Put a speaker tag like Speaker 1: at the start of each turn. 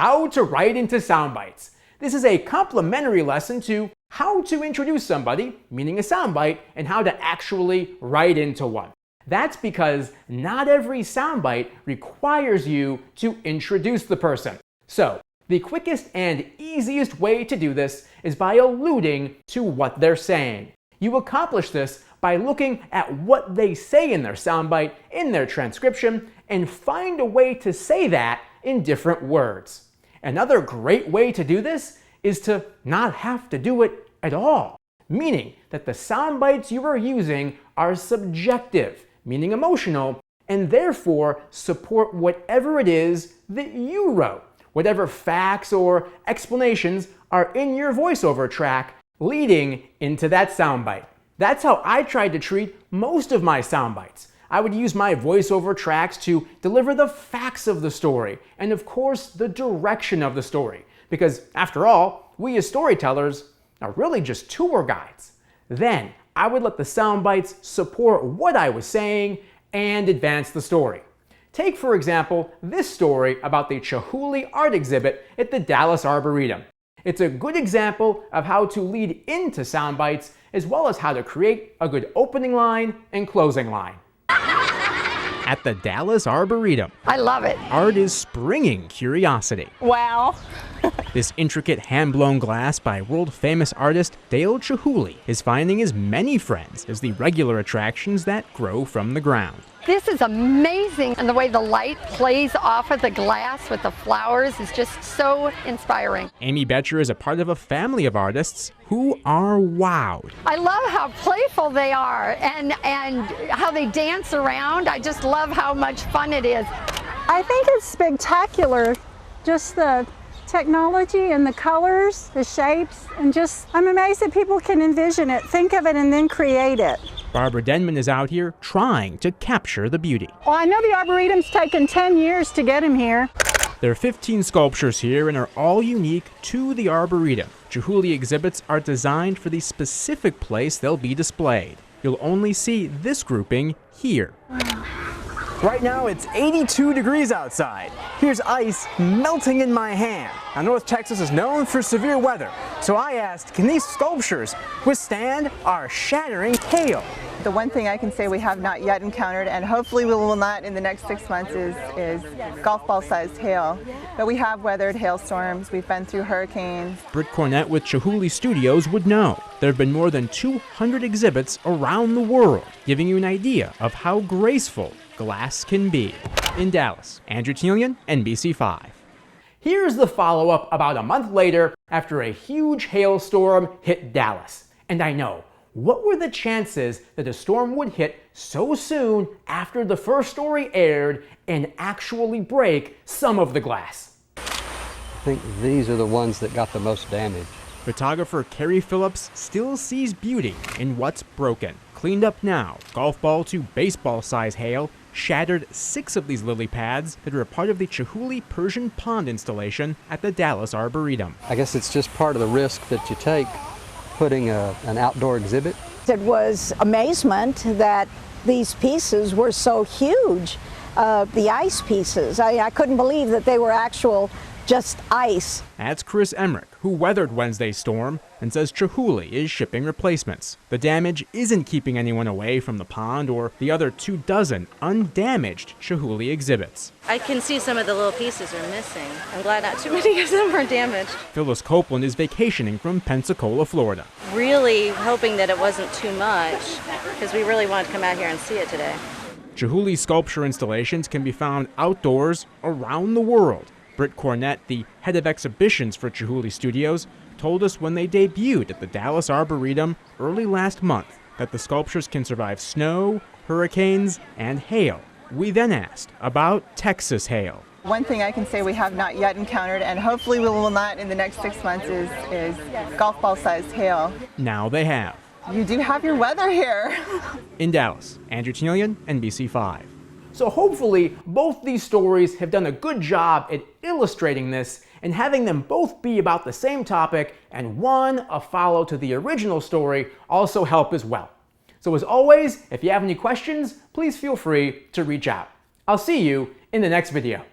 Speaker 1: how to write into Soundbites. This is a complimentary lesson to how to introduce somebody, meaning a soundbite, and how to actually write into one. That's because not every soundbite requires you to introduce the person. So, the quickest and easiest way to do this is by alluding to what they're saying. You accomplish this by looking at what they say in their soundbite, in their transcription, and find a way to say that in different words. Another great way to do this is to not have to do it at all, meaning that the soundbites you are using are subjective, meaning emotional, and therefore support whatever it is that you wrote, whatever facts or explanations are in your voiceover track leading into that soundbite. That's how I tried to treat most of my soundbites. I would use my voiceover tracks to deliver the facts of the story, and of course the direction of the story, because after all, we as storytellers are really just tour guides. Then I would let the soundbites support what I was saying and advance the story. Take, for example, this story about the Chihuly art exhibit at the Dallas Arboretum. It's a good example of how to lead into soundbites as well as how to create a good opening line and closing line. At the Dallas Arboretum,
Speaker 2: I love it.
Speaker 1: Art is springing curiosity.
Speaker 2: Wow.
Speaker 1: This intricate hand-blown glass by world-famous artist Dale Chihuly is finding as many friends as the regular attractions that grow from the ground.
Speaker 2: This is amazing, and the way the light plays off of the glass with the flowers is just so inspiring.
Speaker 1: Amy Betcher is a part of a family of artists who are wowed.
Speaker 2: I love how playful they are and how they dance around. I just love how much fun it is.
Speaker 3: I think it's spectacular, just the technology and the colors, the shapes, and just, I'm amazed that people can envision it, think of it, and then create it.
Speaker 1: Barbara Denman is out here trying to capture the beauty.
Speaker 3: Well, I know the Arboretum's taken 10 years to get him here.
Speaker 1: There are 15 sculptures here and are all unique to the Arboretum. Chihuly exhibits are designed for the specific place they'll be displayed. You'll only see this grouping here.
Speaker 4: Right now it's 82 degrees outside. Here's ice melting in my hand. Now North Texas is known for severe weather, so I asked, can these sculptures withstand our shattering hail?
Speaker 5: The one thing I can say we have not yet encountered, and hopefully we will not in the next 6 months, is golf ball sized hail. But we have weathered hailstorms, we've been through hurricanes.
Speaker 1: Britt Cornett with Chihuly Studios would know. There have been more than 200 exhibits around the world, giving you an idea of how graceful glass can be. In Dallas, Andrew Telian, NBC5. Here's the follow-up about a month later after a huge hailstorm hit Dallas. And I know, what were the chances that a storm would hit so soon after the first story aired and actually break some of the glass?
Speaker 6: I think these are the ones that got the most damage.
Speaker 1: Photographer Carrie Phillips still sees beauty in what's broken. Cleaned up now, golf ball to baseball size hail shattered 6 of these lily pads that are a part of the Chihuly Persian Pond installation at the Dallas Arboretum.
Speaker 6: I guess it's just part of the risk that you take putting an outdoor exhibit.
Speaker 7: It was amazement that these pieces were so huge, the ice pieces. I couldn't believe that they were actual just ice.
Speaker 1: That's Chris Emmerich, who weathered Wednesday's storm and says Chihuly is shipping replacements. The damage isn't keeping anyone away from the pond or the other 24 undamaged Chihuly exhibits.
Speaker 8: I can see some of the little pieces are missing. I'm glad not too many of them were damaged.
Speaker 1: Phyllis Copeland is vacationing from Pensacola, Florida.
Speaker 8: Really hoping that it wasn't too much, because we really wanted to come out here and see it today.
Speaker 1: Chihuly sculpture installations can be found outdoors around the world. Britt Cornett, the head of exhibitions for Chihuly Studios, told us when they debuted at the Dallas Arboretum early last month that the sculptures can survive snow, hurricanes, and hail. We then asked about Texas hail.
Speaker 5: One thing I can say we have not yet encountered, and hopefully we will not in the next 6 months, is golf ball sized hail.
Speaker 1: Now they have.
Speaker 5: You do have your weather here.
Speaker 1: In Dallas, Andrew Telian, NBC5. So hopefully both these stories have done a good job at illustrating this and having them both be about the same topic and one a follow to the original story also help as well. So as always, if you have any questions, please feel free to reach out. I'll see you in the next video.